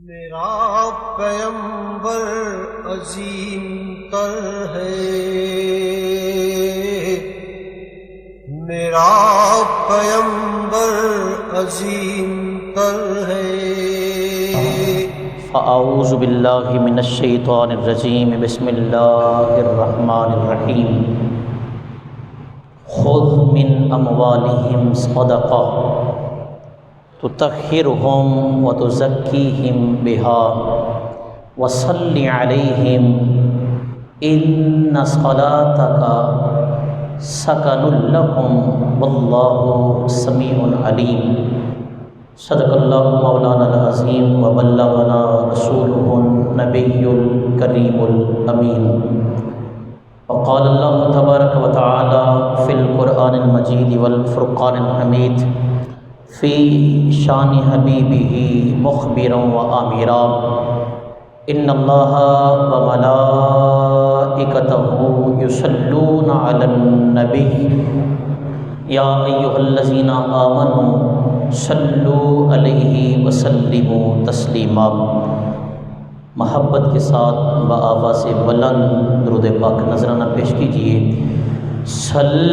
میرا پیمبر عظیم تر ہے، میرا پیمبر عظیم تر ہے۔ فاعوذ باللہ من الشیطان الرجیم، بسم اللہ الرحمن الرحیم۔ خذ من اموالہم صدقہ تطہرہم وتزکیہم بہا وصل علیہم ان صلاتک سکن لہم واللہ سمیع علیم۔ صدق اللہ مولانا العظیم وبلغنا رسولہ النبی الکریم الامین۔ وقال اللہ تبارک وتعالی فی القرآن المجید والفرقان الحمید فی شان حبیبہ مخبرا وآمرا ان اللہ وملائکتہ یصلون علی النبی یا ایھا الذین آمنوا صلوا علیہ وسلموا تسلیما۔ محبت کے ساتھ بآواز بلند درود پاک نذرانہ پیش کیجیے۔ صلی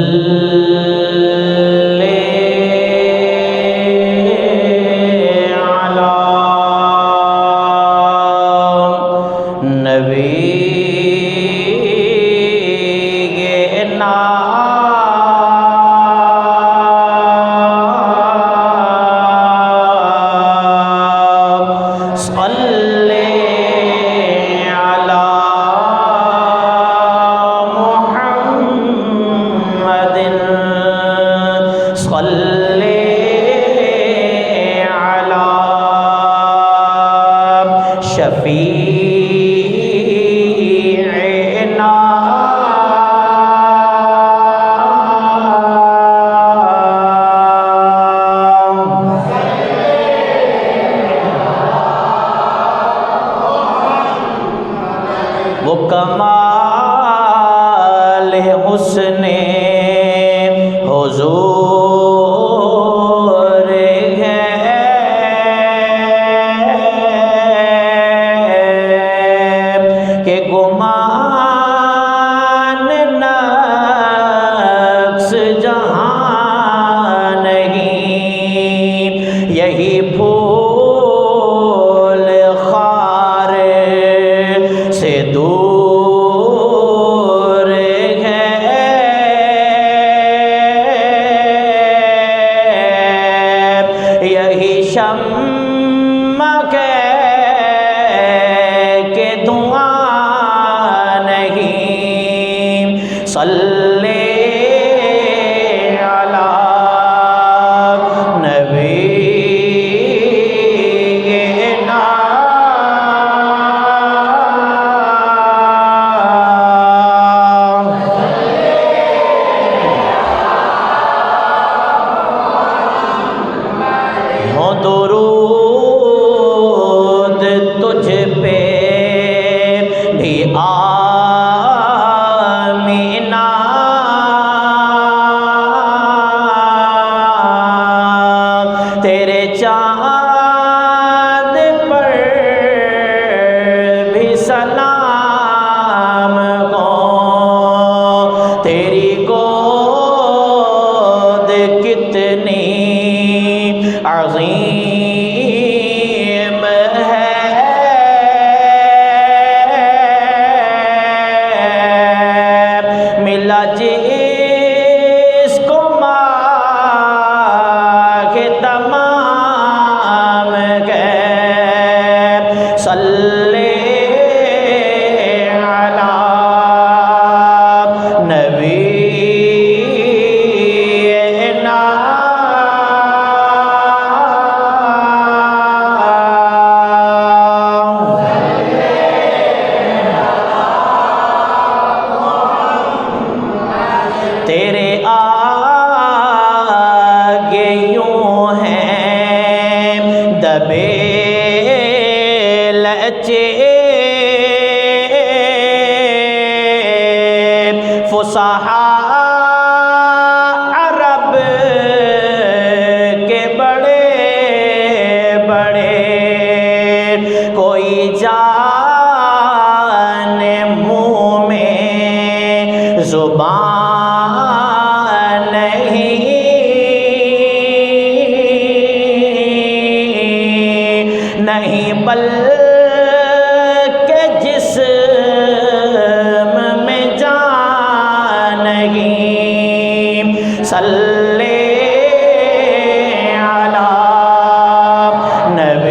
وہ کمال حسن حضور ہے کوئی جان منہ میں زبان نہیں بلکہ جسم میں جان نہیں صلی علی نبینا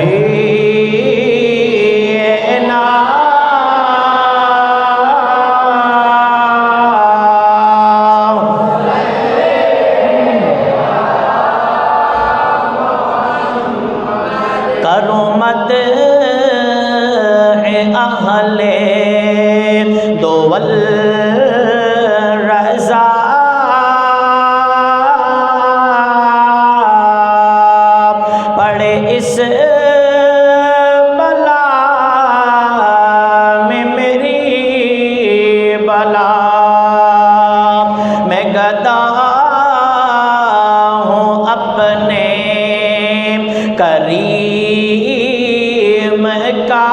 کرو مد اہل دول رضا پڑے اس بلا میں میری بلا میں گدا ہوں اپنے کریم کا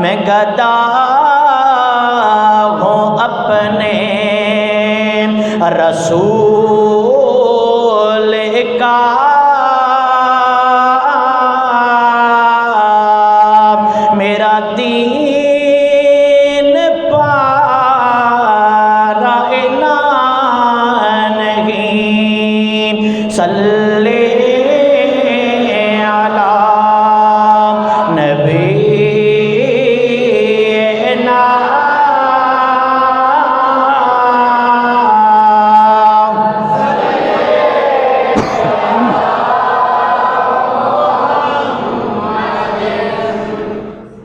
میں گدا ہوں اپنے رسول کا میرا دین پارا نہیں صلی علی نبینا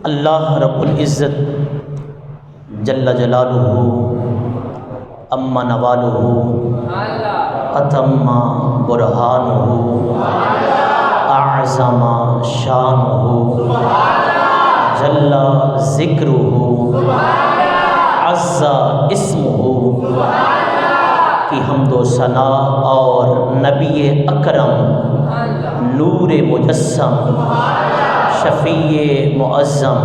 اللہ رب العزت جل جلالہ اما نوالہ اتم برہانہ اعظم شانہ جل ذکرہ عز اسمہ کی حمد و ثنا اور نبی اکرم نور مجسم شفیع معظم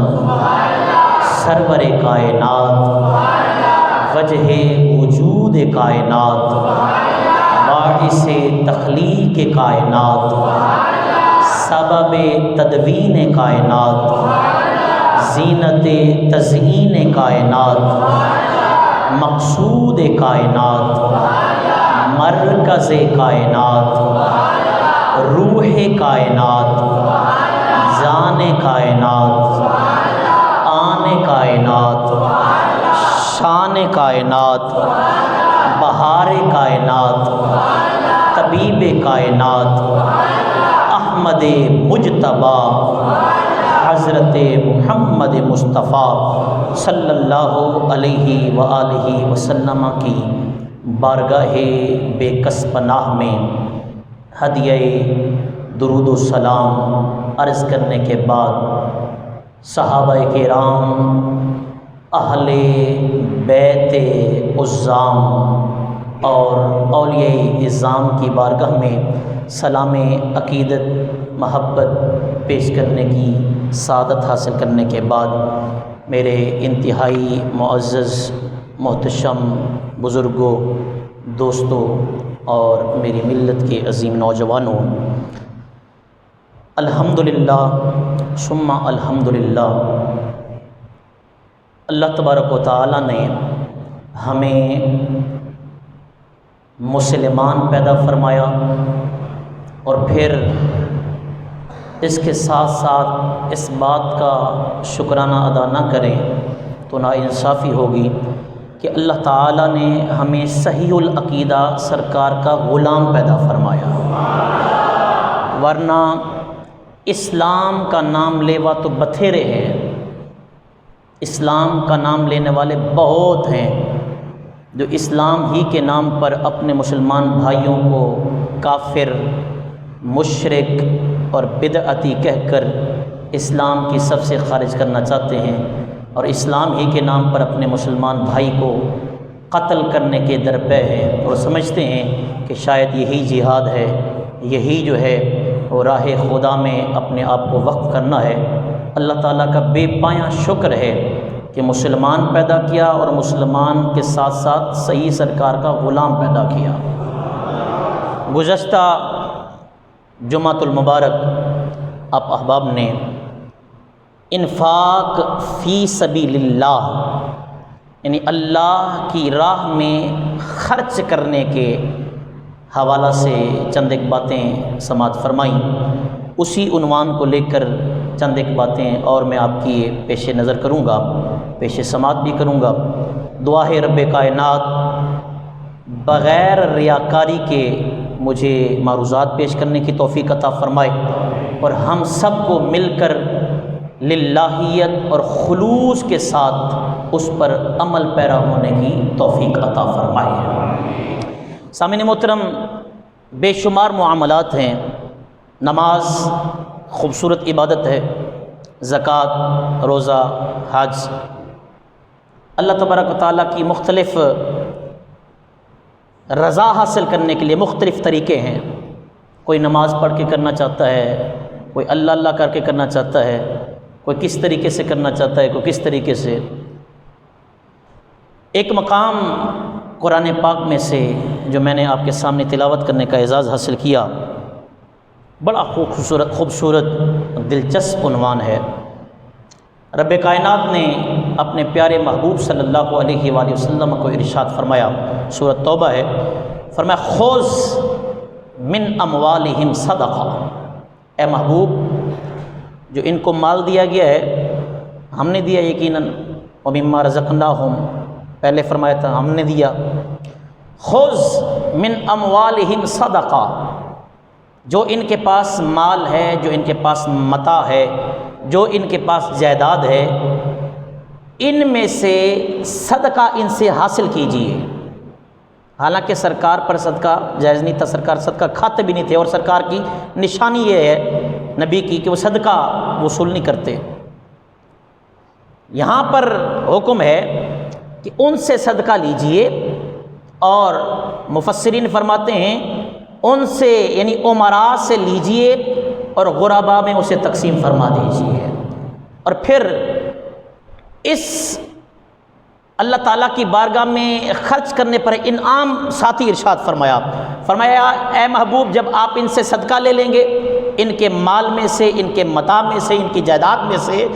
سرور کائنات وجہ وجود کائنات باعث تخلیق کائنات سبب تدوین کائنات زینت تزئین کائنات مقصود کائنات مرکز کائنات روح کائنات جان کائنات آن کائنات شان کائنات بہار کائنات طبیب کائنات احمد مجتبی حضرت محمد مصطفیٰ صلی اللہ علیہ وآلہ وسلم کی بارگاہ بے کس پناہ میں ہدیہ درود و سلام عرض کرنے کے بعد صحابہ کرام اہل بیت عظام اور اولیاء اعظام کی بارگاہ میں سلام عقیدت محبت پیش کرنے کی سعادت حاصل کرنے کے بعد میرے انتہائی معزز محتشم بزرگوں دوستوں اور میری ملت کے عظیم نوجوانوں، الحمدللہ ثم الحمدللہ، اللہ تبارک و تعالیٰ نے ہمیں مسلمان پیدا فرمایا اور پھر اس کے ساتھ ساتھ اس بات کا شکرانہ ادا نہ کریں تو ناانصافی ہوگی کہ اللہ تعالیٰ نے ہمیں صحیح العقیدہ سرکار کا غلام پیدا فرمایا، ورنہ اسلام کا نام لیوا تو بتھیرے ہیں، اسلام کا نام لینے والے بہت ہیں جو اسلام ہی کے نام پر اپنے مسلمان بھائیوں کو کافر، مشرک اور بدعتی کہہ کر اسلام کی صف سے خارج کرنا چاہتے ہیں، اور اسلام ہی کے نام پر اپنے مسلمان بھائی کو قتل کرنے کے درپے ہیں اور سمجھتے ہیں کہ شاید یہی جہاد ہے، یہی جو ہے وہ راہ خدا میں اپنے آپ کو وقف کرنا ہے۔ اللہ تعالیٰ کا بے پایاں شکر ہے کہ مسلمان پیدا کیا اور مسلمان کے ساتھ ساتھ صحیح سرکار کا غلام پیدا کیا۔ گزشتہ جمعۃ المبارک آپ احباب نے انفاق فی سبیل اللہ یعنی اللہ کی راہ میں خرچ کرنے کے حوالہ سے چند ایک باتیں سماعت فرمائیں۔ اسی عنوان کو لے کر چند ایک باتیں اور میں آپ کی پیش نظر کروں گا، پیش سماعت بھی کروں گا۔ دعا ہے رب کائنات بغیر ریاکاری کے مجھے معروضات پیش کرنے کی توفیق عطا فرمائے اور ہم سب کو مل کر للہیت اور خلوص کے ساتھ اس پر عمل پیرا ہونے کی توفیق عطا فرمائے۔ سامعین محترم، بے شمار معاملات ہیں۔ نماز خوبصورت عبادت ہے، زکوٰۃ، روزہ، حج، اللہ تبارک و تعالیٰ کی مختلف رضا حاصل کرنے کے لیے مختلف طریقے ہیں۔ کوئی نماز پڑھ کے کرنا چاہتا ہے، کوئی اللہ اللہ کر کے کرنا چاہتا ہے، کوئی کس طریقے سے کرنا چاہتا ہے، کوئی کس طریقے سے۔ ایک مقام قرآن پاک میں سے جو میں نے آپ کے سامنے تلاوت کرنے کا اعزاز حاصل کیا، بڑا خوبصورت دلچسپ عنوان ہے۔ رب کائنات نے اپنے پیارے محبوب صلی اللہ علیہ وآلہ وسلم کو ارشاد فرمایا، سورۃ توبہ ہے، فرمایا خذ من اموالہم صدقہ، اے محبوب جو ان کو مال دیا گیا ہے ہم نے دیا یقیناً، ومما رزقناہم پہلے فرمایا تھا ہم نے دیا، خذ من اموالہم صدقہ، جو ان کے پاس مال ہے، جو ان کے پاس متاع ہے، جو ان کے پاس جائیداد ہے، ان میں سے صدقہ ان سے حاصل کیجیے۔ حالانکہ سرکار پر صدقہ جائز نہیں تھا، سرکار صدقہ کھاتے بھی نہیں تھے، اور سرکار کی نشانی یہ ہے نبی کی کہ وہ صدقہ وصول نہیں کرتے۔ یہاں پر حکم ہے کہ ان سے صدقہ لیجئے، اور مفسرین فرماتے ہیں ان سے یعنی امراء سے لیجئے اور غرباء میں اسے تقسیم فرما دیجئے۔ اور پھر اس اللہ تعالیٰ کی بارگاہ میں خرچ کرنے پر انعام ساتھی ارشاد فرمایا اے محبوب جب آپ ان سے صدقہ لے لیں گے، ان کے مال میں سے، ان کے متاع میں سے، ان کی جائیداد میں سے،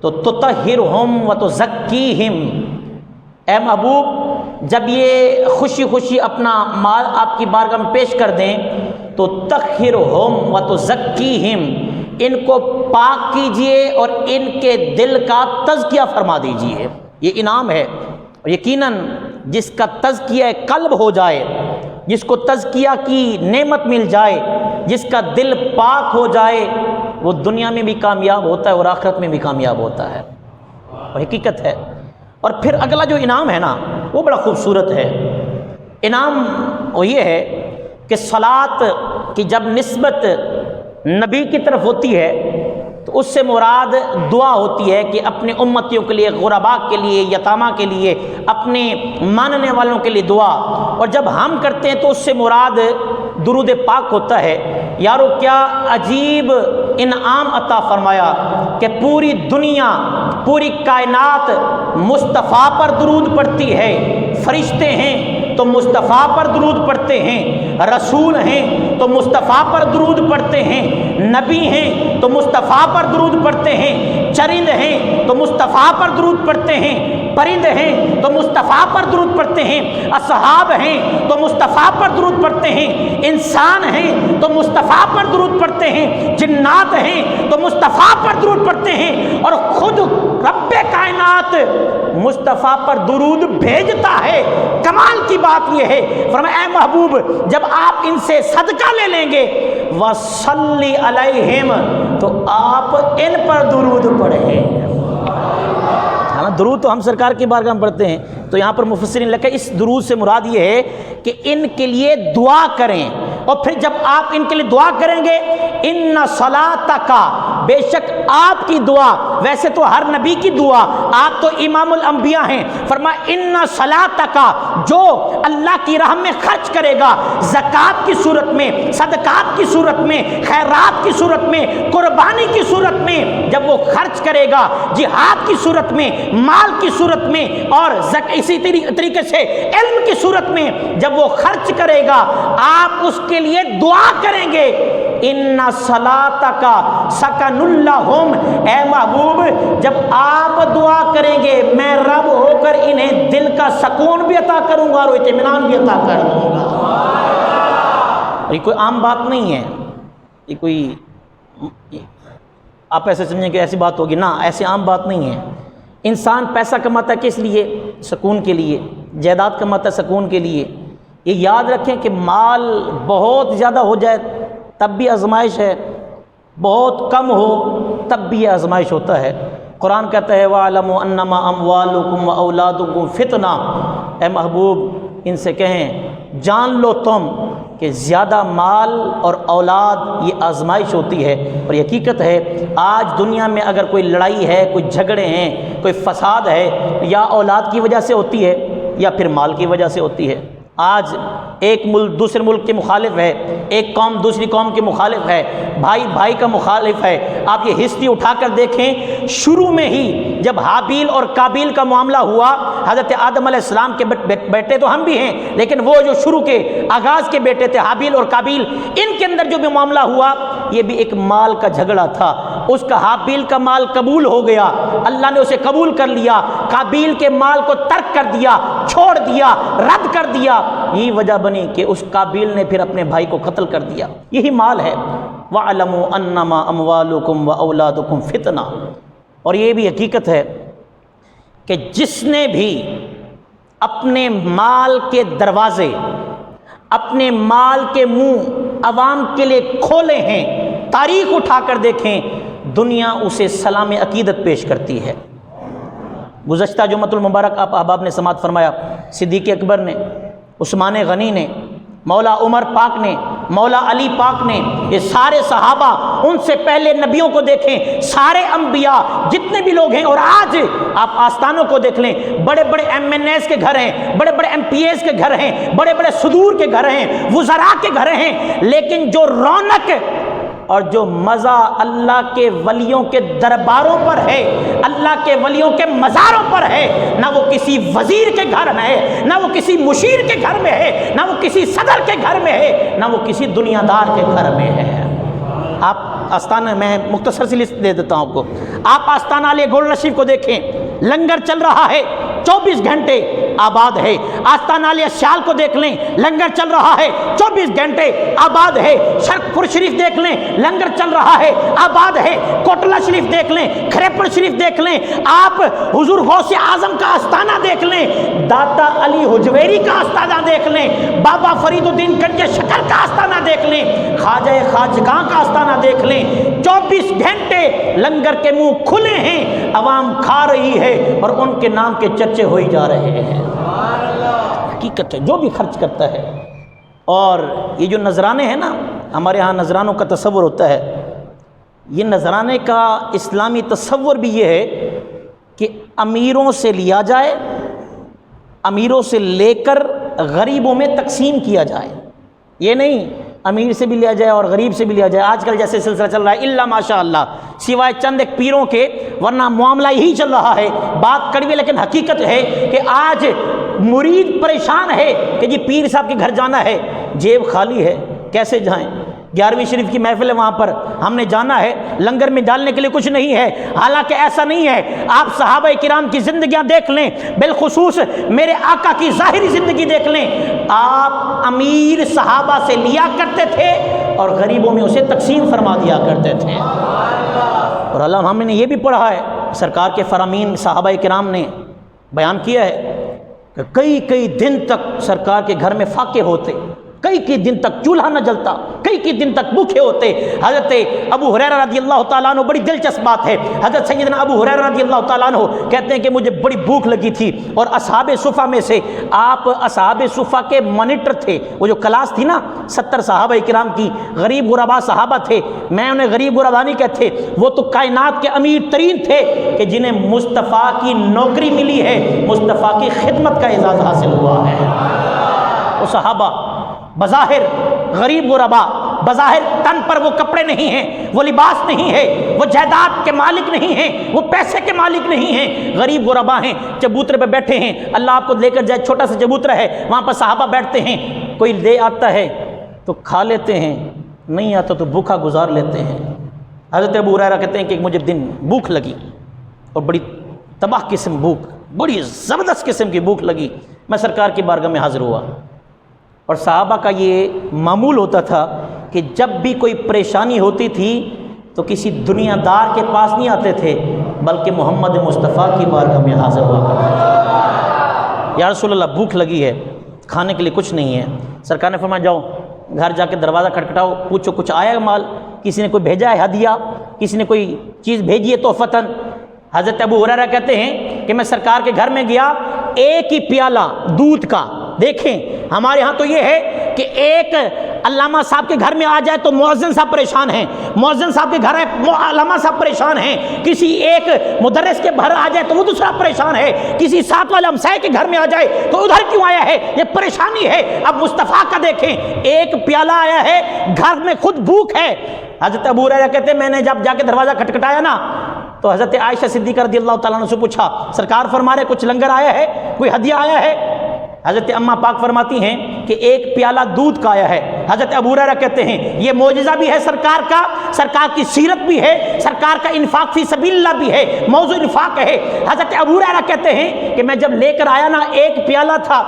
تو تطہرہم وتزکیہم، اے محبوب جب یہ خوشی خوشی اپنا مال آپ کی بارگاہ میں پیش کر دیں تو تطہرہم وتزکیہم، ان کو پاک کیجئے اور ان کے دل کا تزکیہ فرما دیجئے۔ یہ انعام ہے، اور یقیناً جس کا تزکیہ قلب ہو جائے، جس کو تزکیہ کی نعمت مل جائے، جس کا دل پاک ہو جائے، وہ دنیا میں بھی کامیاب ہوتا ہے اور آخرت میں بھی کامیاب ہوتا ہے، اور حقیقت ہے۔ اور پھر اگلا جو انعام ہے نا وہ بڑا خوبصورت ہے۔ انعام وہ یہ ہے کہ صلاۃ کی جب نسبت نبی کی طرف ہوتی ہے تو اس سے مراد دعا ہوتی ہے کہ اپنے امتیوں کے لیے، غرباء کے لیے، یتامہ کے لیے، اپنے ماننے والوں کے لیے دعا، اور جب ہم کرتے ہیں تو اس سے مراد درود پاک ہوتا ہے۔ یارو کیا عجیب انعام عطا فرمایا کہ پوری دنیا، پوری کائنات مصطفیٰ پر درود پڑھتی ہے۔ فرشتے ہیں تو مصطفیٰ پر درود پڑھتے ہیں، رسول ہیں تو مصطفیٰ پر درود پڑھتے ہیں، نبی ہیں تو مصطفیٰ پر درود پڑھتے ہیں، چرند ہیں تو مصطفیٰ پر درود پڑھتے ہیں، پرند ہیں تو مصطفیٰ پر درود پڑھتے ہیں، اصحاب ہیں تو مصطفیٰ پر درود پڑھتے ہیں، انسان ہیں تو مصطفیٰ پر درود پڑھتے ہیں، جنات ہیں تو مصطفیٰ پر درود پڑھتے ہیں، اور خود رب کائنات مصطفیٰ پر درود بھیجتا ہے۔ کمال کی بات یہ ہے، فرمایا اے محبوب جب آپ ان سے صدقہ لے لیں گے وصلی علیہم، تو آپ ان پر درود پڑھیں۔ درود تو ہم سرکار کی بارگاہ میں پڑھتے ہیں، تو یہاں پر مفسرین لکھا اس درود سے مراد یہ ہے کہ ان کے لیے دعا کریں، اور پھر جب آپ ان کے لیے دعا کریں گے ان صلاتک، بے شک آپ کی دعا، ویسے تو ہر نبی کی دعا، آپ تو امام الانبیاء ہیں، فرمایا ان صلاتک، جو اللہ کی راہ میں خرچ کرے گا زکوٰۃ کی صورت میں، صدقات کی صورت میں، خیرات کی صورت میں، قربانی کی صورت میں، جب وہ خرچ کرے گا جہاد کی صورت میں، مال کی صورت میں، اور اسی طریقے سے علم کی صورت میں جب وہ خرچ کرے گا آپ اس کے لیے دعا کریں گے ان صلاتک سکن لہم، اے محبوب جب آپ دعا کریں گے میں رب ہو کر انہیں دل کا سکون بھی عطا کروں گا اور اطمینان بھی عطا کر دوں گا۔ یہ کوئی عام بات نہیں ہے، یہ کوئی آپ ایسے سمجھیں کہ ایسی بات ہوگی، نہ ایسی عام بات نہیں ہے۔ انسان پیسہ کماتا ہے کس لیے؟ سکون کے لیے، جائیداد کماتا ہے سکون کے لیے۔ یہ یاد رکھیں کہ مال بہت زیادہ ہو جائے تب بھی آزمائش ہے، بہت کم ہو تب بھی یہ آزمائش ہوتا ہے۔ قرآن کہتا ہے وَاعْلَمُوا أَنَّمَا أَمْوَالُكُمْ وَأَوْلَادُكُمْ فِتْنَةٌ، اے محبوب ان سے کہیں جان لو تم کہ زیادہ مال اور اولاد یہ آزمائش ہوتی ہے۔ اور یہ حقیقت ہے، آج دنیا میں اگر کوئی لڑائی ہے، کوئی جھگڑے ہیں، کوئی فساد ہے، یا اولاد کی وجہ سے ہوتی ہے یا پھر مال کی وجہ سے ہوتی ہے۔ آج ایک ملک دوسرے ملک کے مخالف ہے، ایک قوم دوسری قوم کے مخالف ہے، بھائی بھائی کا مخالف ہے۔ آپ یہ ہسٹری اٹھا کر دیکھیں، شروع میں ہی جب حابیل اور قابیل کا معاملہ ہوا، حضرت آدم علیہ السلام کے بیٹے تو ہم بھی ہیں، لیکن وہ جو شروع کے آغاز کے بیٹے تھے حابیل اور قابیل، ان کے اندر جو بھی معاملہ ہوا یہ بھی ایک مال کا جھگڑا تھا۔ اس کا حابیل کا مال قبول ہو گیا، اللہ نے اسے قبول کر لیا، قابیل کے مال کو ترک کر دیا، چھوڑ دیا، رد کر دیا۔ یہی وجہ بنی کہ اس قابیل نے پھر اپنے بھائی کو قتل کر دیا۔ یہی مال ہے وَاعْلَمُوا أَنَّمَا أَمْوَالُكُمْ وَأَوْلَادُكُمْ فِتْنَةٌ۔ اور یہ بھی حقیقت ہے کہ جس نے بھی اپنے مال کے دروازے، اپنے مال کے منہ عوام کے لیے کھولے ہیں، تاریخ اٹھا کر دیکھیں، دنیا اسے سلام عقیدت پیش کرتی ہے۔ گزشتہ جمعۃ المبارک آپ احباب نے سماعت فرمایا، صدیق اکبر نے، عثمان غنی نے، مولا عمر پاک نے، مولا علی پاک نے، یہ سارے صحابہ، ان سے پہلے نبیوں کو دیکھیں، سارے انبیاء جتنے بھی لوگ ہیں، اور آج آپ آستانوں کو دیکھ لیں، بڑے بڑے ایم این ایز کے گھر ہیں، بڑے بڑے ایم پی ایز کے گھر ہیں، بڑے بڑے صدور کے گھر ہیں، وزراء کے گھر ہیں، لیکن جو رونق اور جو مزہ اللہ کے ولیوں کے درباروں پر ہے، اللہ کے ولیوں کے مزاروں پر ہے، نہ وہ کسی وزیر کے گھر میں ہے، نہ وہ کسی مشیر کے گھر میں ہے، نہ وہ کسی صدر کے گھر میں ہے، نہ وہ کسی دنیا دار کے گھر میں ہے۔ آپ آستانہ، میں مختصر سی لسٹ دے دیتا ہوں آپ کو، آپ آستانہ علی گولڈن رشیف کو دیکھیں، لنگر چل رہا ہے، 24 گھنٹے آباد ہے۔ آستانہ علی شال کو دیکھ لیں، لنگر چل رہا ہے، 24 گھنٹے آباد ہے۔ شرک پور شریف دیکھ لیں، لنگر چل رہا ہے، آباد ہے۔ کوٹلہ شریف دیکھ لیں، کھریپڑ شریف دیکھ لیں، آپ حضور غوث اعظم کا آستانہ دیکھ لیں، داتا علی حجویری کا آستانہ دیکھ لیں، بابا فرید الدین گنج شکر کا آستانہ دیکھ لیں، خواجہ خواجگاں کا آستانہ دیکھ لیں، 24 گھنٹے لنگر کے منہ کھلے ہیں، عوام کھا رہی ہے اور ان کے نام کے چرچے ہوئی جا رہے ہیں۔ حقیقت ہے، جو بھی خرچ کرتا ہے۔ اور یہ جو نذرانے ہیں نا، ہمارے ہاں نذرانوں کا تصور ہوتا ہے، یہ نذرانے کا اسلامی تصور بھی یہ ہے کہ امیروں سے لیا جائے، امیروں سے لے کر غریبوں میں تقسیم کیا جائے، یہ نہیں امیر سے بھی لیا جائے اور غریب سے بھی لیا جائے۔ آج کل جیسے سلسلہ چل رہا ہے، الا ماشاء اللہ، سوائے چند ایک پیروں کے، ورنہ معاملہ یہی چل رہا ہے۔ بات کڑوی لیکن حقیقت ہے کہ آج مرید پریشان ہے کہ جی پیر صاحب کے گھر جانا ہے، جیب خالی ہے، کیسے جائیں؟ 11ویں شریف کی محفل ہے، وہاں پر ہم نے جانا ہے، لنگر میں ڈالنے کے لیے کچھ نہیں ہے۔ حالانکہ ایسا نہیں ہے، آپ صحابہ کرام کی زندگیاں دیکھ لیں، بالخصوص میرے آقا کی ظاہری زندگی دیکھ لیں، آپ امیر صحابہ سے لیا کرتے تھے اور غریبوں میں اسے تقسیم فرما دیا کرتے تھے۔ اور اللہ، ہم نے یہ بھی پڑھا ہے، سرکار کے فرامین صحابہ کرام نے بیان کیا ہے کہ کئی دن تک سرکار کے گھر میں فاقے ہوتے، کئی دن تک چولہا نہ جلتا، کئی دن تک بھوکے ہوتے. حضرت ابو ہریرہ رضی اللہ تعالیٰ عنہ, بڑی دلچسپ بات ہے, حضرت سیدنا ابو ہریرہ رضی اللہ تعالیٰ عنہ کہتے ہیں کہ مجھے بڑی بھوک لگی تھی, اور اصحاب صفہ میں سے, آپ اصحاب صفہ کے مانیٹر تھے, وہ جو کلاس تھی نا 70 صحابہ کرام کی, غریب غربا صحابہ تھے, میں انہیں غریب غربا نہیں کہتے, وہ تو کائنات کے امیر ترین تھے کہ جنہیں مصطفیٰ کی نوکری ملی ہے, مصطفیٰ کی خدمت کا اعزاز حاصل ہوا ہے. وہ صحابہ بظاہر غریب غربا, بظاہر تن پر وہ کپڑے نہیں ہیں, وہ لباس نہیں ہے, وہ جائیداد کے مالک نہیں ہیں, وہ پیسے کے مالک نہیں ہیں, غریب غربا ہیں, چبوترے پہ بیٹھے ہیں, اللہ آپ کو لے کر جائے, چھوٹا سا چبوترا ہے, وہاں پر صحابہ بیٹھتے ہیں, کوئی لے آتا ہے تو کھا لیتے ہیں, نہیں آتا تو بھوکا گزار لیتے ہیں. حضرت ابو ہریرہ کہتے ہیں کہ مجھے دن بھوک لگی, اور بڑی تباہ قسم بھوک, بڑی زبردست قسم کی بھوک لگی, میں سرکار کی بارگاہ میں حاضر ہوا. اور صحابہ کا یہ معمول ہوتا تھا کہ جب بھی کوئی پریشانی ہوتی تھی تو کسی دنیا دار کے پاس نہیں آتے تھے, بلکہ محمد مصطفیٰ کی بارگاہ میں حاضر ہوا کرتے تھے. یا رسول اللہ بھوک لگی ہے, کھانے کے لیے کچھ نہیں ہے. سرکار نے فرمایا جاؤ گھر جا کے دروازہ کھٹکھٹاؤ, پوچھو کچھ آیا مال, کسی نے کوئی بھیجا ہے ہدیہ, کسی نے کوئی چیز بھیجی ہے تحفتاً. حضرت ابو ہریرہ کہتے ہیں کہ میں سرکار کے گھر میں گیا, ایک ہی پیالہ دودھ کا, دیکھیں ہمارے ہاں تو یہ ہے کہ ایک علامہ صاحب کے گھر میں آ جائے تو مؤذن صاحب پریشان ہیں, مؤذن صاحب کے گھر ہے علامہ صاحب پریشان ہیں, کسی ایک مدرس کے گھر آ جائے تو وہ دوسرا پریشان ہے, کسی ساتھ والے ہمسائے کے گھر میں آ جائے تو ادھر کیوں آیا ہے, یہ پریشانی ہے. اب مصطفیٰ کا دیکھیں, ایک پیالہ آیا ہے, گھر میں خود بھوک ہے. حضرت ابو ہریرہ کہتے ہیں میں نے جب جا کے دروازہ کھٹکھٹایا نا تو حضرت عائشہ صدیقہ رضی اللہ تعالیٰ عنہ سے پوچھا, سرکار فرما رہے کچھ لنگر آیا ہے, کوئی ہدیہ آیا ہے؟ حضرت اماں پاک فرماتی ہیں کہ ایک پیالہ دودھ کا آیا ہے. حضرت ابو ہریرہ کہتے ہیں یہ معجزہ بھی ہے سرکار کا, سرکار کی سیرت بھی ہے, سرکار کا انفاق فی سبیل اللہ بھی ہے, موضوع انفاق ہے. حضرت ابو ہریرہ کہتے ہیں کہ میں جب لے کر آیا نا ایک پیالہ تھا,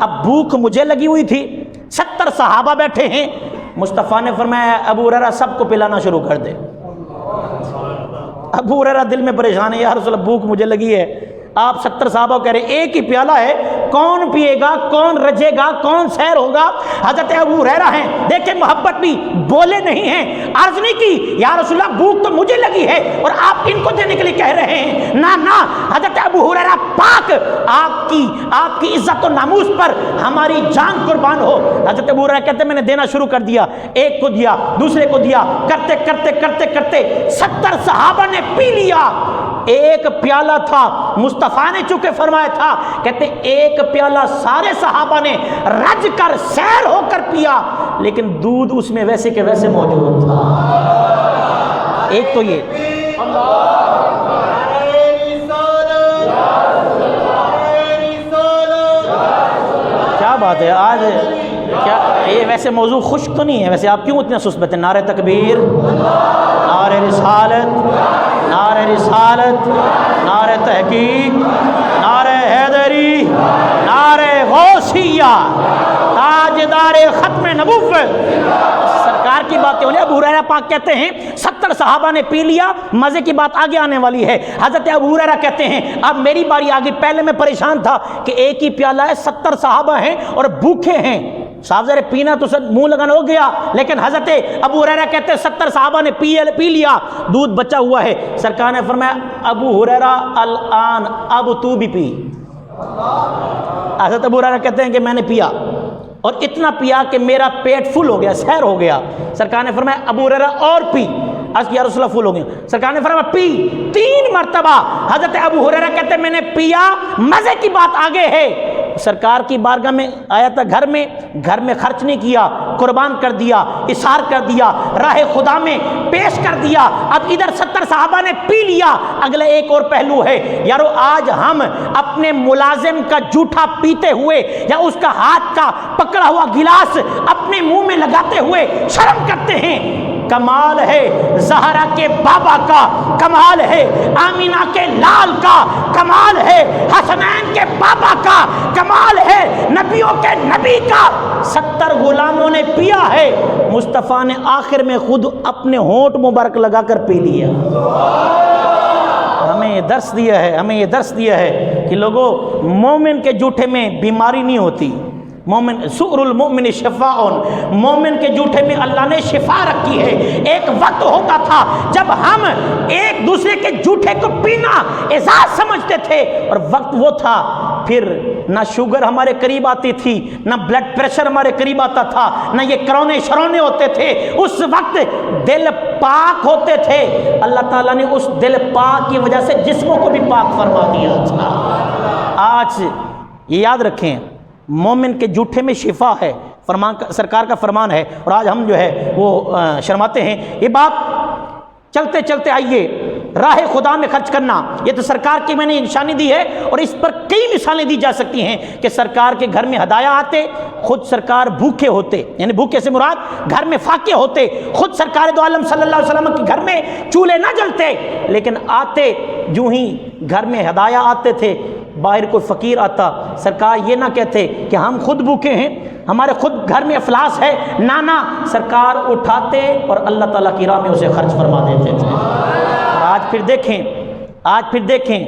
اب بھوک مجھے لگی ہوئی تھی, 70 صحابہ بیٹھے ہیں, مصطفیٰ نے فرمایا ابو ہریرہ سب کو پلانا شروع کر دے. ابو ہریرہ دل میں پریشان ہے, یا رسول اللہ بھوک مجھے لگی ہے, آپ 70 صحابہ کہہ رہے ہیں ایک ہی پیالہ ہے, کون پیے گا, کون رجے گا, کون سیر ہوگا. حضرت ابو ہریرہ ہیں, دیکھیں محبت بھی, بولے نہیں ہیں, عرض نہیں کی یا رسول اللہ بھوک تو مجھے لگی ہے اور آپ ان کو دینے کے لیے کہہ رہے ہیں, نہ. حضرت ابو ہریرہ پاک, آپ کی عزت و ناموس پر ہماری جان قربان ہو. حضرت ابو ہریرہ کہتے ہیں میں نے دینا شروع کر دیا, ایک کو دیا, دوسرے کو دیا, کرتے کرتے 70 صحابہ نے پی لیا. ایک پیالہ تھا, مصطفیٰ نے چونکہ فرمایا تھا, کہتے ایک پیالہ سارے صحابہ نے رج کر سیر ہو کر پیا, لیکن دودھ اس میں ویسے کے ویسے موجود تھا. ایک تو یہ کیا بات ہے آج, کیا یہ ویسے موضوع خشک تو نہیں ہے, ویسے آپ کیوں اتنے سست ہیں؟ نعرہ تکبیر, نعرہ رسالت, نعرہ تحقیق, نعرہ حیدری, نعرہ غوثیہ, تاجدار ختم نبوت. سرکار کی باتیں ہونے. ابو ہریرہ پاک کہتے ہیں 70 صحابہ نے پی لیا, مزے کی بات آگے آنے والی ہے. حضرت ابو ہریرہ کہتے ہیں اب میری باری آ گئی, پہلے میں پریشان تھا کہ ایک ہی پیالہ ہے, 70 صحابہ ہیں اور بھوکے ہیں, صاحب ذرا پینا تو منہ لگانا ہو گیا, لیکن حضرت ابو ہریرہ کہتے ہیں 70 صحابہ نے پی لیا, دودھ بچا ہوا ہے. سرکار نے فرمایا ابو ہریرہ الان اب تو بھی پی. حضرت ابو ہریرہ کہتے ہیں کہ میں نے پیا اور اتنا پیا کہ میرا پیٹ فل ہو گیا, سیر ہو گیا. سرکار نے فرمایا ابو ہریرہ اور پی. یا رسول اللہ فل ہو گیا. سرکار نے فرمایا پی 3 مرتبہ. حضرت ابو ہریرہ کہتے ہیں میں نے پیا, مزے کی بات آگے ہے. سرکار کی بارگاہ میں آیا تھا, گھر میں خرچ نہیں کیا, قربان کر دیا, اثار کر دیا, راہ خدا میں پیش کر دیا. اب ادھر 70 صحابہ نے پی لیا. اگلا ایک اور پہلو ہے یارو, آج ہم اپنے ملازم کا جھوٹا پیتے ہوئے یا اس کا ہاتھ کا پکڑا ہوا گلاس اپنے منہ میں لگاتے ہوئے شرم کرتے ہیں. کمال ہے زہرا کے بابا کا, کمال ہے آمینہ کے لال کا, کمال ہے حسنین کے بابا کا, کمال ہے نبیوں کے نبی کا. 70 غلاموں نے پیا ہے, مصطفیٰ نے آخر میں خود اپنے ہونٹ مبارک لگا کر پی لیا. ہمیں یہ درس دیا ہے کہ لوگوں مومن کے جھوٹے میں بیماری نہیں ہوتی, مومن سؤر المؤمن شفاء، مومن کے جوٹے میں اللہ نے شفا رکھی ہے۔ ایک وقت ہوتا تھا جب ہم ایک دوسرے کے جوٹے کو پینا اعزاز سمجھتے تھے، اور وقت وہ تھا پھر نہ شوگر ہمارے قریب آتی تھی، نہ بلڈ پریشر ہمارے قریب آتا تھا، نہ یہ کرونے شرونے ہوتے تھے۔ اس وقت دل پاک ہوتے تھے، اللہ تعالیٰ نے اس دل پاک کی وجہ سے جسموں کو بھی پاک فرما دیا تھا۔ آج یہ یاد رکھیں، مومن کے جوٹے میں شفا ہے، فرمان سرکار کا فرمان ہے، اور آج ہم جو ہے وہ شرماتے ہیں۔ یہ بات چلتے چلتے آئیے راہ خدا میں خرچ کرنا، یہ تو سرکار کی میں نے نشانی دی ہے، اور اس پر کئی مثالیں دی جا سکتی ہیں کہ سرکار کے گھر میں ہدایہ آتے، خود سرکار بھوکے ہوتے، یعنی بھوکے سے مراد گھر میں فاقے ہوتے، خود سرکار دو عالم صلی اللہ علیہ وسلم کے گھر میں چولہے نہ جلتے، لیکن آتے جو ہی گھر میں ہدایہ آتے تھے، باہر کوئی فقیر آتا، سرکار یہ نہ کہتے کہ ہم خود بھوکے ہیں، ہمارے خود گھر میں افلاس ہے، نانا سرکار اٹھاتے اور اللہ تعالیٰ کی راہ میں اسے خرچ فرما دیتے تھے۔ اور آج پھر دیکھیں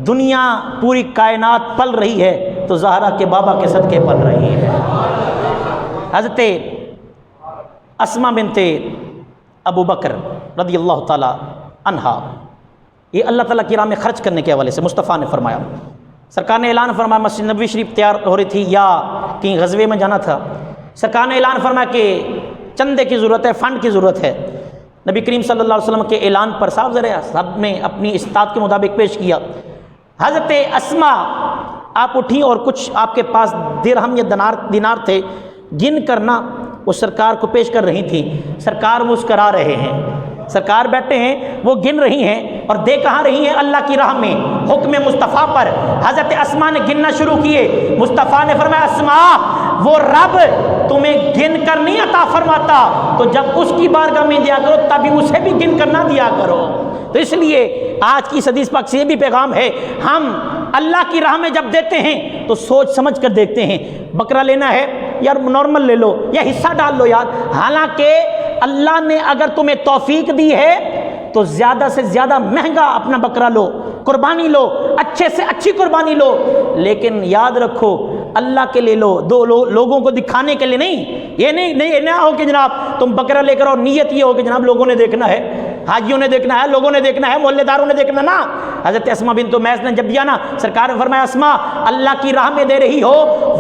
دنیا پوری کائنات پل رہی ہے تو زہرا کے بابا کے صدقے پل رہی ہے۔ حضرت اسماء بنت ابو بکر رضی اللہ تعالیٰ عنہا، یہ اللہ تعالیٰ کی راہ میں خرچ کرنے کے حوالے سے مصطفیٰ نے فرمایا، سرکار نے اعلان فرمایا، مسجد نبوی شریف تیار ہو رہی تھی یا کہیں غزوے میں جانا تھا، سرکار نے اعلان فرمایا کہ چندے کی ضرورت ہے، فنڈ کی ضرورت ہے۔ نبی کریم صلی اللہ علیہ وسلم کے اعلان پر صاف ذرا سب نے اپنی استطاعت کے مطابق پیش کیا۔ حضرت اسماء آپ اٹھیں اور کچھ آپ کے پاس درہم یا دینار تھے، گن کرنا وہ سرکار کو پیش کر رہی تھی۔ سرکار مسکرا رہے ہیں، سرکار بیٹھے ہیں، وہ گن رہی ہیں اور دے کہاں رہی ہیں اللہ کی راہ میں، حکم مصطفیٰ پر۔ حضرت اسماء نے گننا شروع کیے، مصطفیٰ نے فرمایا اسماء وہ رب تمہیں گن کر نہیں عطا فرماتا، تو جب اس کی بارگاہ میں دیا کرو تبھی اسے بھی گن کر نہ دیا کرو۔ تو اس لیے آج کی حدیث پاک سے یہ بھی پیغام ہے، ہم اللہ کی راہ میں جب دیتے ہیں تو سوچ سمجھ کر دیکھتے ہیں۔ بکرا لینا ہے یار نارمل لے لو یا حصہ ڈال لو یار، حالانکہ اللہ نے اگر تمہیں توفیق دی ہے تو زیادہ سے زیادہ مہنگا اپنا بکرا لو، قربانی لو، اچھے سے اچھی قربانی لو، لیکن یاد رکھو اللہ کے لیے لو، دو لوگوں کو دکھانے کے لیے نہیں۔ یہ نہیں نہ ہو کہ جناب تم بکرا لے کر اور نیت یہ ہو کہ جناب لوگوں نے دیکھنا ہے، حاجیوں نے دیکھنا ہے، لوگوں نے دیکھنا ہے، محلے داروں نے دیکھنا نا۔ حضرت اسماء بنت امیس نے جب دیا نا، سرکار نے فرمایا اسماء اللہ کی راہ میں دے رہی ہو،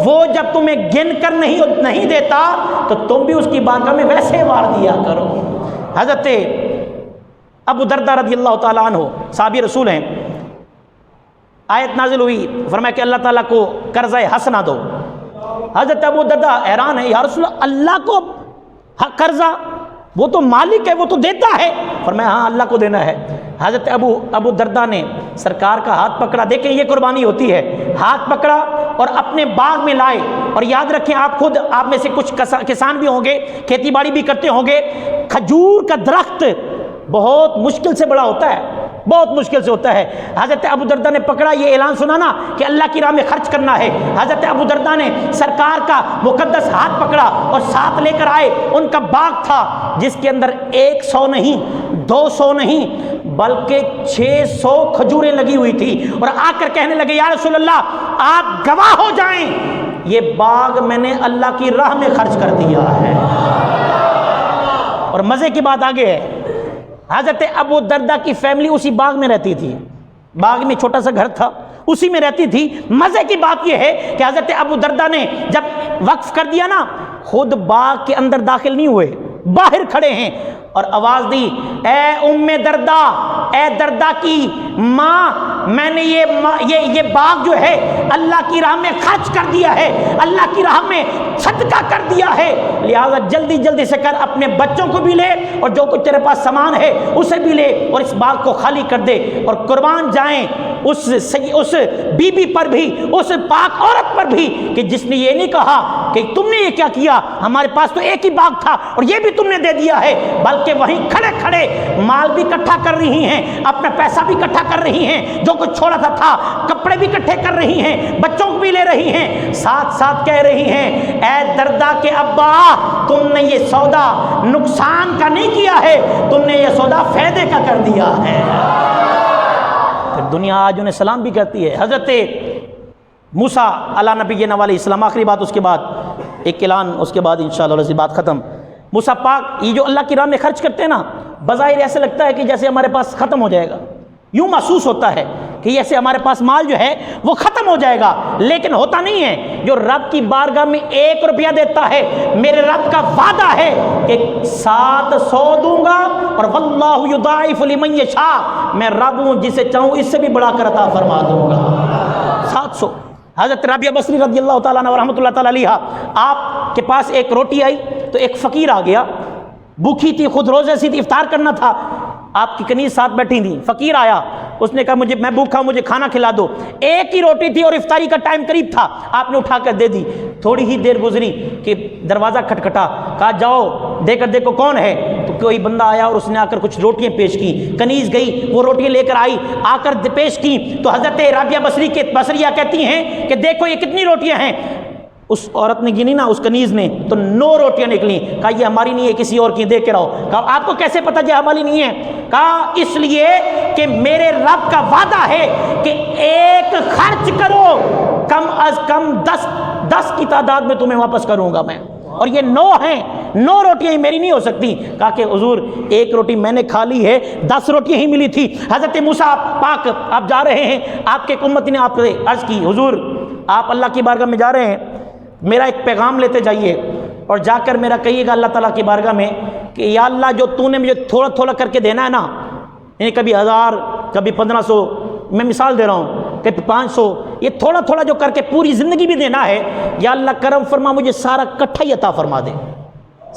وہ جب تمہیں گن کر نہیں دیتا تو تم بھی اس کی بارگاہ میں ویسے وار دیا کرو۔ حضرت ابو دردہ رضی اللہ تعالیٰ عنہ صحابی رسول ہیں، آیت نازل ہوئی، فرمایا کہ اللہ تعالیٰ کو قرضہ حسنہ دو۔ حضرت ابو دردہ حیران ہے، یا رسول اللہ کو قرضہ، وہ تو مالک ہے، وہ تو دیتا ہے۔ فرمایا ہاں اللہ کو دینا ہے۔ حضرت ابو دردہ نے سرکار کا ہاتھ پکڑا، دیکھیں یہ قربانی ہوتی ہے، ہاتھ پکڑا اور اپنے باغ میں لائے۔ اور یاد رکھیں آپ میں سے کچھ کسان بھی ہوں گے، کھیتی باڑی بھی کرتے ہوں گے، کھجور کا درخت بہت مشکل سے بڑا ہوتا ہے، بہت مشکل سے ہوتا ہے۔ حضرت ابو دردہ نے پکڑا، یہ اعلان سنا نا کہ اللہ کی راہ میں خرچ کرنا ہے۔ حضرت ابو دردہ نے سرکار کا مقدس ہاتھ پکڑا اور ساتھ لے کر آئے۔ ان کا باغ تھا جس کے اندر 100 نہیں، 200 نہیں، بلکہ 600 کھجوریں لگی ہوئی تھی، اور آ کر کہنے لگے یا رسول اللہ آپ گواہ ہو جائیں، یہ باغ میں نے اللہ کی راہ میں خرچ کر دیا ہے۔ اور مزے کی بات آگے ہے، حضرت ابو دردہ کی فیملی اسی باغ میں رہتی تھی، باغ میں چھوٹا سا گھر تھا، اسی میں رہتی تھی۔ مزے کی بات یہ ہے کہ حضرت ابو دردہ نے جب وقف کر دیا نا، خود باغ کے اندر داخل نہیں ہوئے، باہر کھڑے ہیں اور آواز دی، اے ام دردہ، اے دردہ کی ماں، میں نے یہ باغ جو ہے اللہ کی راہ میں خرچ کر دیا ہے، اللہ کی راہ میں صدقہ کر دیا ہے، لہذا جلدی جلدی سے کر اپنے بچوں کو بھی لے اور جو کچھ تیرے پاس سامان ہے اسے بھی لے اور اس باغ کو خالی کر دے، اور قربان جائیں اس بی بی پر بھی، اس پاک عورت پر بھی کہ جس نے یہ نہیں کہا کہ تم نے یہ کیا کیا، ہمارے پاس تو ایک ہی باغ تھا اور یہ بھی تم نے دے دیا ہے، بلکہ وہیں کھڑے کھڑے مال بھی اکٹھا کر رہی ہیں، اپنا پیسہ بھی اکٹھا کر رہی ہیں، جو کچھ چھوڑا تھا کپڑے بھی اکٹھے کر رہی ہیں، بچوں کو بھی لے رہی ہیں، ساتھ ساتھ کہہ رہی ہیں اے دردہ کے ابا، تم نے یہ سودا نقصان کا نہیں کیا ہے، تم نے یہ سودا فائدے کا کر دیا ہے۔ پھر دنیا آج انہیں سلام بھی کرتی ہے۔ حضرت موسیٰ علیہ نبینا علیہ السلام، آخری بات اس کے بعد ایک اعلان، اس کے بعد انشاءاللہ سے بات ختم۔ موسیٰ پاک یہ جو اللہ کی راہ میں خرچ کرتے ہیں نا، بظاہر ایسے لگتا ہے کہ جیسے ہمارے پاس ختم ہو جائے گا، یوں محسوس ہوتا ہے کہ جیسے ہمارے پاس مال جو ہے وہ ختم ہو جائے گا، لیکن ہوتا نہیں ہے۔ جو رب کی بارگاہ میں 1 روپیہ دیتا ہے، میرے رب کا وعدہ ہے کہ 700 دوں گا، اور واللہ یضاعف لمن یشاء، میں رب ہوں جسے چاہوں اس سے بھی بڑا کر عطا فرما دوں گا۔ 700۔ حضرت رابعہ بصری رضی اللہ تعالیٰ عنہ ورحمۃ اللہ تعالیٰ علیہ، آپ کے پاس ایک روٹی آئی تو ایک فقیر آ گیا، بھوکھی تھی، خود روزے سی تھی، افطار کرنا تھا، آپ کی کنیز ساتھ بیٹھی تھی، فقیر آیا، اس نے کہا میں بھوکھا ہوں، مجھے کھانا کھلا دو۔ ایک ہی روٹی تھی اور افطاری کا ٹائم قریب تھا، آپ نے اٹھا کر دے دی۔ تھوڑی ہی دیر گزری کہ دروازہ کھٹکھٹا، کہا جاؤ دے کر دیکھو کون ہے، تو کوئی بندہ آیا اور اس نے آ کر کچھ روٹیاں پیش کی، کنیز گئی، وہ روٹیاں لے کر آئی، آ کر پیش کی، تو حضرت رابعہ بصریہ کہتی ہیں کہ دیکھو یہ کتنی روٹیاں ہیں۔ اس عورت نے گنی نا، اس کنیز نے، تو 9 روٹیاں نکلی۔ کہا یہ ہماری نہیں ہے، کسی اور کی، دے کے رہو۔ کہا آپ کو کیسے پتہ یہ ہماری نہیں ہے؟ کہا اس لیے کہ میرے رب کا وعدہ ہے کہ 1 خرچ کرو، کم از کم 10 کی تعداد میں تمہیں واپس کروں گا میں، اور یہ 9 ہیں، 9 روٹیاں ہی میری نہیں ہو سکتی۔ کہا کہ حضور 1 روٹی میں نے کھا لی ہے، 10 روٹیاں ہی ملی تھی۔ حضرت موسیٰ پاک آپ جا رہے ہیں، آپ کے امتی نے آپ سے عرض کی حضور آپ اللہ کی بارگاہ میں جا رہے ہیں، میرا ایک پیغام لیتے جائیے اور جا کر میرا کہیے گا اللہ تعالیٰ کی بارگاہ میں کہ یا اللہ جو تو نے مجھے تھوڑا تھوڑا کر کے دینا ہے نا، یعنی کبھی 1000 کبھی 1500، میں مثال دے رہا ہوں، کبھی 500، یہ تھوڑا تھوڑا جو کر کے پوری زندگی بھی دینا ہے، یا اللہ کرم فرما مجھے سارا کٹھا ہی عطا فرما دے،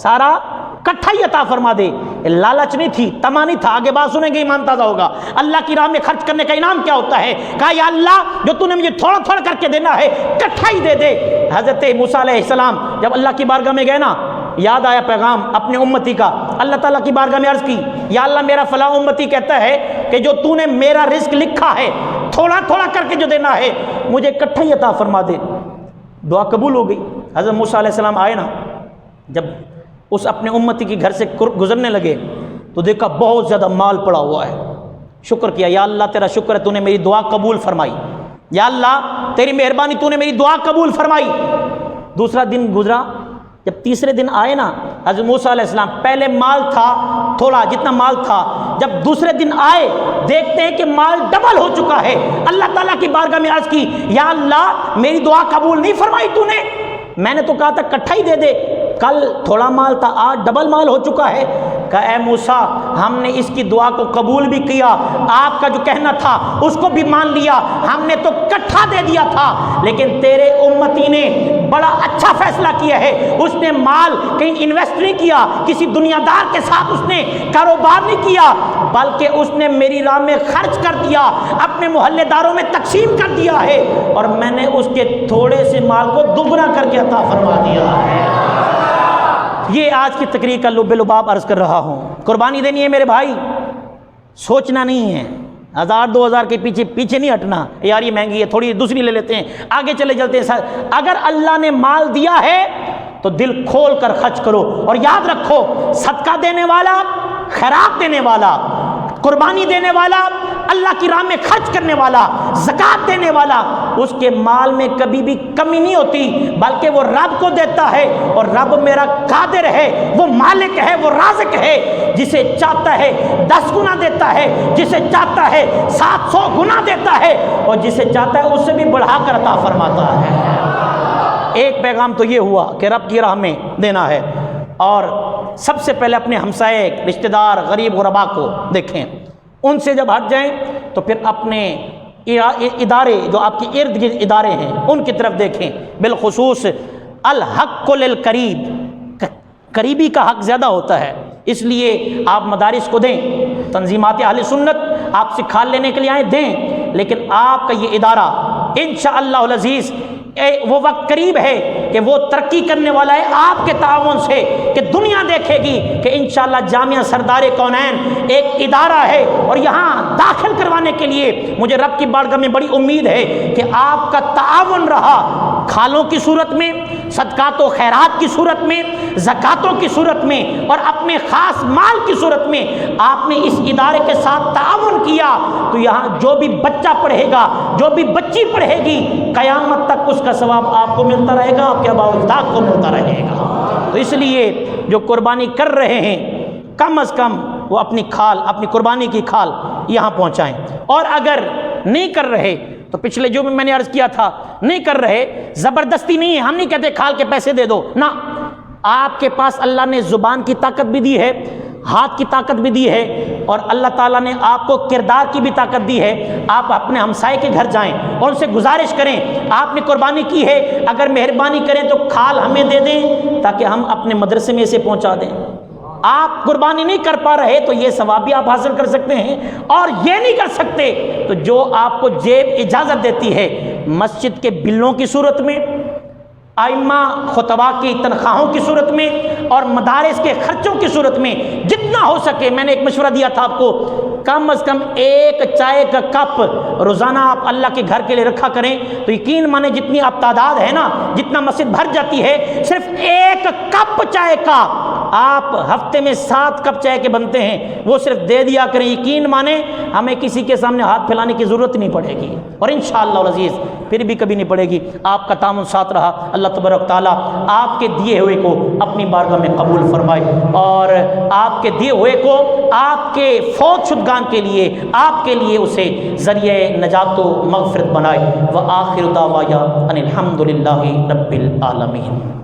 سارا کٹھا ہی عطا فرما دے۔ لالچ نہیں تھی، طمع نہیں تھا، آگے بات سنیں گے ایمان تازہ ہوگا۔ اللہ کی راہ میں خرچ کرنے کا انعام کیا ہوتا ہے؟ کہا یا اللہ جو تو نے مجھے تھوڑا تھوڑا کر کے دینا ہے کٹھا ہی دے دے۔ حضرت موسیٰ علیہ السلام جب اللہ کی بارگاہ میں گئے نا، یاد آیا پیغام اپنے امتی کا، اللہ تعالیٰ کی بارگاہ میں عرض کی یا اللہ میرا فلاں امتی کہتا ہے کہ جو تو نے میرا رزق لکھا ہے تھوڑا تھوڑا کر کے جو دینا ہے مجھے کٹھا ہی عطا فرما دے۔ دعا قبول ہو گئی۔ حضرت موسیٰ علیہ السلام آئے نا، جب اس اپنے امتی کے گھر سے گزرنے لگے تو دیکھا بہت زیادہ مال پڑا ہوا ہے۔ شکر کیا، یا اللہ تیرا شکر ہے تو نے میری دعا قبول فرمائی، یا اللہ تیری مہربانی تو نے میری دعا قبول فرمائی۔ دوسرا دن گزرا، جب تیسرے دن آئے نا حضرت موسیٰ علیہ السلام، پہلے مال تھا تھوڑا جتنا مال تھا، جب دوسرے دن آئے دیکھتے ہیں کہ مال ڈبل ہو چکا ہے۔ اللہ تعالیٰ کی بارگاہ میں عرض کی یا اللہ میری دعا قبول نہیں فرمائی تو نے، میں نے تو کہا تھا کٹھا ہی دے دے، کل تھوڑا مال تھا آج ڈبل مال ہو چکا ہے۔ کہا اے موسیٰ ہم نے اس کی دعا کو قبول بھی کیا، آپ کا جو کہنا تھا اس کو بھی مان لیا، ہم نے تو کٹھا دے دیا تھا، لیکن تیرے امتی نے بڑا اچھا فیصلہ کیا ہے، اس نے مال کہیں انویسٹ نہیں کیا، کسی دنیا دار کے ساتھ اس نے کاروبار نہیں کیا، بلکہ اس نے میری راہ میں خرچ کر دیا، اپنے محلے داروں میں تقسیم کر دیا ہے، اور میں نے اس کے تھوڑے سے مال کو دوگنا کر کے عطا فرما دیا ہے۔ یہ آج کی تقریر کا لب لباب عرض کر رہا ہوں۔ قربانی دینی ہے میرے بھائی، سوچنا نہیں ہے، 1000 2000 کے پیچھے نہیں ہٹنا، یار یہ مہنگی ہے تھوڑی دوسری لے لیتے ہیں، آگے چلے چلتے ہیں۔ اگر اللہ نے مال دیا ہے تو دل کھول کر خرچ کرو، اور یاد رکھو صدقہ دینے والا، خیرات دینے والا، قربانی دینے والا، اللہ کی راہ میں خرچ کرنے والا، زکوٰۃ دینے والا، اس کے مال میں کبھی بھی کمی نہیں ہوتی، بلکہ وہ رب کو دیتا ہے، اور رب میرا قادر ہے، وہ مالک ہے، وہ رازق ہے، جسے چاہتا ہے 10 گنا دیتا ہے، جسے چاہتا ہے 700 گنا دیتا ہے، اور جسے چاہتا ہے اس سے بھی بڑھا کر عطا فرماتا ہے۔ ایک پیغام تو یہ ہوا کہ رب کی راہ میں دینا ہے، اور سب سے پہلے اپنے ہمسائے، رشتہ دار، غریب غربا کو دیکھیں، ان سے جب ہٹ جائیں تو پھر اپنے ادارے جو آپ کے ارد گرد ادارے ہیں ان کی طرف دیکھیں، بالخصوص الحق للقریب، قریبی کا حق زیادہ ہوتا ہے، اس لیے آپ مدارس کو دیں، تنظیمات اہل سنت آپ سے کھال لینے کے لیے آئیں دیں، لیکن آپ کا یہ ادارہ انشاءاللہ العزیز وہ وقت قریب ہے کہ وہ ترقی کرنے والا ہے آپ کے تعاون سے، کہ دنیا دیکھے گی کہ انشاءاللہ جامعہ سردار کونین ایک ادارہ ہے، اور یہاں داخل کروانے کے لیے مجھے رب کی بارگاہ میں بڑی امید ہے کہ آپ کا تعاون رہا، کھالوں کی صورت میں، صدقات و خیرات کی صورت میں، زکاتوں کی صورت میں اور اپنے خاص مال کی صورت میں آپ نے اس ادارے کے ساتھ تعاون کیا، تو یہاں جو بھی بچہ پڑھے گا، جو بھی بچی پڑھے گی، قیامت تک اس کا ثواب آپ کو ملتا رہے گا، آپ کے آباء و اجداد کو ملتا رہے گا۔ تو اس لیے جو قربانی کر رہے ہیں کم از کم وہ اپنی کھال، اپنی قربانی کی کھال یہاں پہنچائیں، اور اگر نہیں کر رہے تو پچھلے جو میں نے عرض کیا تھا، نہیں کر رہے، زبردستی نہیں ہے، ہم نہیں کہتے کھال کے پیسے دے دو، نہ، آپ کے پاس اللہ نے زبان کی طاقت بھی دی ہے، ہاتھ کی طاقت بھی دی ہے، اور اللہ تعالیٰ نے آپ کو کردار کی بھی طاقت دی ہے۔ آپ اپنے ہمسائے کے گھر جائیں اور ان سے گزارش کریں، آپ نے قربانی کی ہے، اگر مہربانی کریں تو کھال ہمیں دے دیں تاکہ ہم اپنے مدرسے میں اسے پہنچا دیں۔ آپ قربانی نہیں کر پا رہے تو یہ ثواب بھی آپ حاصل کر سکتے ہیں، اور یہ نہیں کر سکتے تو جو آپ کو جیب اجازت دیتی ہے، مسجد کے بلوں کی صورت میں، ائمہ خطباء کی تنخواہوں کی صورت میں، اور مدارس کے خرچوں کی صورت میں، جتنا ہو سکے، میں نے ایک مشورہ دیا تھا آپ کو، کم از کم ایک چائے کا کپ روزانہ آپ اللہ کے گھر کے لیے رکھا کریں، تو یقین مانے جتنی آپ تعداد ہے نا، جتنا مسجد بھر جاتی ہے، صرف ایک کپ چائے کا آپ ہفتے میں 7 کپ چائے کے بنتے ہیں، وہ صرف دے دیا کریں، یقین مانے ہمیں کسی کے سامنے ہاتھ پھیلانے کی ضرورت نہیں پڑے گی، اور انشاءاللہ العزیز پھر بھی کبھی نہیں پڑے گی۔ آپ کا تعاون ساتھ رہا، اللہ تبارک تعالیٰ آپ کے دیے ہوئے کو اپنی بارگاہ میں قبول فرمائے، اور آپ کے دیے ہوئے کو آپ کے فوت شدگان کے لیے، آپ کے لیے اسے ذریعہ نجات و مغفرت بنائے۔ وآخر دعوایا ان الحمد للہ رب العالمین۔